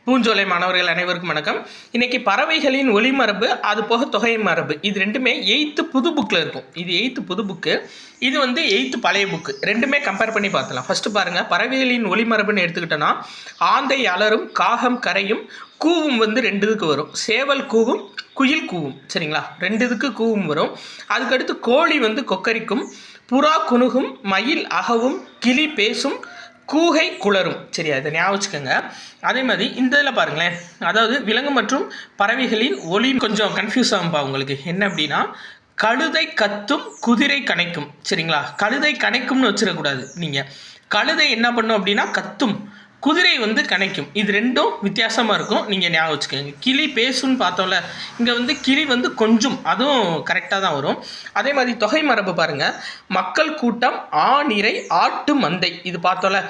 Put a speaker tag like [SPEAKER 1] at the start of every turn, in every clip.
[SPEAKER 1] பூஞ்சோலை மாணவர்கள் அனைவருக்கும் வணக்கம். இன்னைக்கு பறவைகளின் ஒலிமரபு அது போக தொகை மரபு இது ரெண்டுமே 8th புது புக்கில் இருக்கும். இது 8th புது புக்கு, இது 8th பழைய புக்கு. ரெண்டுமே கம்பேர் பண்ணி பார்த்துலாம். ஃபஸ்ட்டு பாருங்கள், பறவைகளின் ஒலிமரபுன்னு எடுத்துக்கிட்டோன்னா ஆந்தை அலரும், காகம் கரையும், கூவும் 2 இதுக்கு வரும். சேவல் கூவும், குயில் கூவும். சரிங்களா, 2 இதுக்கு கூவும் வரும். அதுக்கடுத்து கோழி கொக்கரிக்கும், புறா குணுகும், மயில் அகவும், கிளி பேசும், கூகை குளரும். சரியா, இதை ஞாபகம் வச்சுக்கோங்க. அதே மாதிரி இந்த இதில் பாருங்களேன், அதாவது விலங்கு மற்றும் பறவைகளின் ஒலி கொஞ்சம் கன்ஃபியூஸ் ஆகும்பா உங்களுக்கு. என்ன அப்படின்னா, கழுதை கத்தும், குதிரை கணைக்கும். சரிங்களா, கழுதை கணைக்கும்னு வச்சிடக்கூடாது. நீங்கள் கழுதை என்ன பண்ணும் அப்படின்னா கத்தும், குதிரை கணைக்கும். இது ரெண்டும் வித்தியாசமாக இருக்கும், நீங்கள் ஞாபகம் வச்சுக்கோங்க. கிளி பேசுன்னு பார்த்தோம்ல, இங்கே கிளி கொஞ்சம், அதுவும் கரெக்டாக தான் வரும். அதே மாதிரி தொகை மரபு பாருங்கள், மக்கள் கூட்டம், ஆநிறை, ஆட்டு மந்தை. இது பார்த்தோம்ல,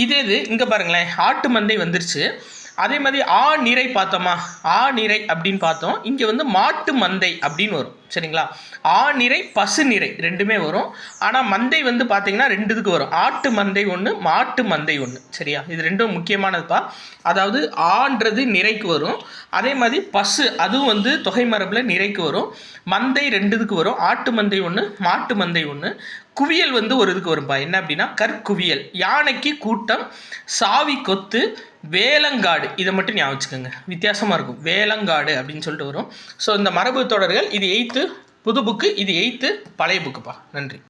[SPEAKER 1] இது இங்கே பாருங்களேன், ஆட்டு மந்தை வந்துருச்சு. அதே மாதிரி நிறை பார்த்தோமா, நிறை அப்படின்னு பார்த்தோம். இங்கே மாட்டு மந்தை அப்படின்னு வரும். சரிங்களா, நிறை, பசு நிறை ரெண்டுமே வரும். ஆனால் மந்தை பார்த்தீங்கன்னா 2 இதுக்கு வரும். ஆட்டு மந்தை ஒன்று, மாட்டு மந்தை ஒன்று. சரியா, இது ரெண்டும் முக்கியமானதுப்பா. அதாவது ஆன்றது நிறைக்கு வரும். அதே மாதிரி பசு அதுவும் தொகை மரபில் நிறைக்கு வரும். மந்தை 2 இதுக்கு வரும். ஆட்டு மந்தை ஒன்று, மாட்டு மந்தை ஒன்று. குவியல் ஒரு இதுக்கு வரும்பா. என்ன அப்படின்னா கற்குவியல். யானைக்கு கூட்டம், சாவி கொத்து, வேலங்காடு. இதை மட்டும் ஞாபகம் வச்சுக்கோங்க, வித்தியாசமாக இருக்கும். வேலங்காடு அப்படின்னு சொல்லிட்டு வரும். ஸோ இந்த மரபு தொடர்கள் இது 8th புது புக்கு, இது 8th பழைய புக்குப்பா. நன்றி.